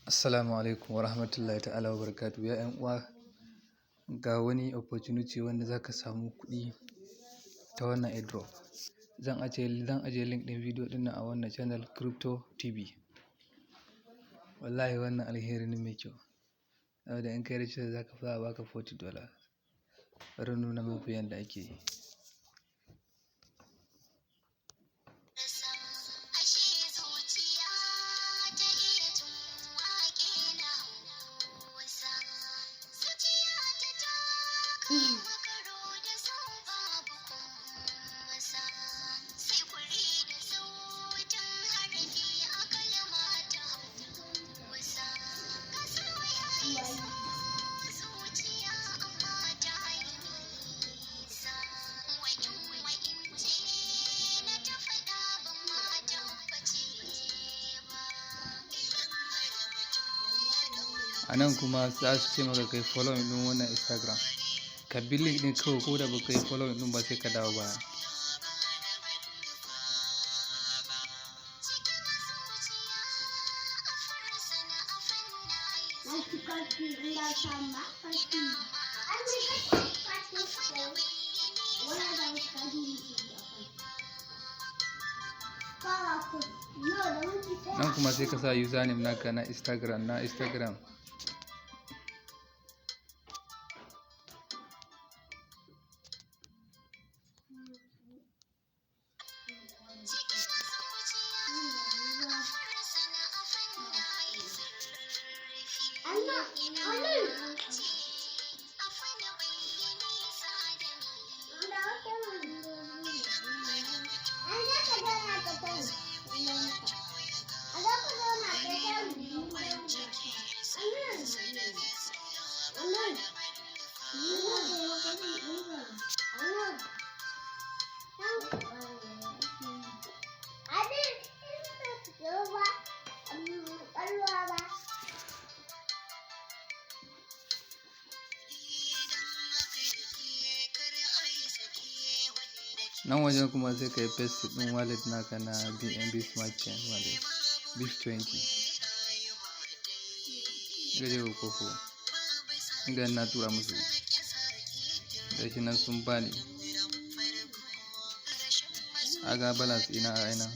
Assalamu alaikum wa rahmatullahi ta'ala wa barakatuhu. Ya 'yan uwa, ga wani opportunity wanda za ka samu kuɗi ta wannan airdrop. Zan ajiye link ɗin video ɗin nan a wannan channel Crypto TV. Wallahi wannan alheri ne mai kyau. Saboda in kai register za ka fara baka $40. Bari nuna muku yadda ake yi. A nan kuma za su ce maka kai follow ɗin wannan Instagram. Ka bi link ɗin kawai, ko da baka yi follow ɗin ba sai ka dawo baya. Nan kuma sai ka sa username naka na Instagram. Nan wajen kuma sai ka yi paste ɗin wallet naka na BNB Smart Chain wallet BIF20. Gaje ko kofo. Inga na tura musu. Gashi nan sun bani. Aga balance ina a ina.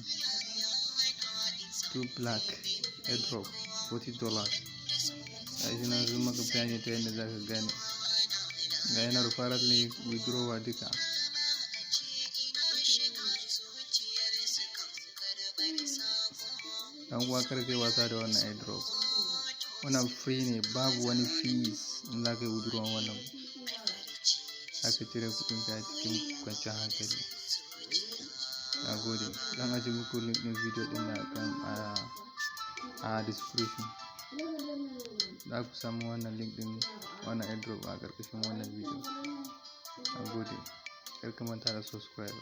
2 black airdrop $40. Gashi nan sun maka bayani ta yadda za ka gane. Ga yana referral ne, withdrawal duka. Dan uwa kar kai wasa da wannan airdrop. Wannan free ne, babu wani fees in za ka yi withdrawal wannan. Aka cire kuɗin ka cikin kwanciyar hankali. Na gode. Zan ajiye muku link ɗin video ɗin nan a description. Za ku samu wannan link ɗin wannan airdrop a ƙarƙashin wannan video. Na gode. Kar ka manta da subscribe.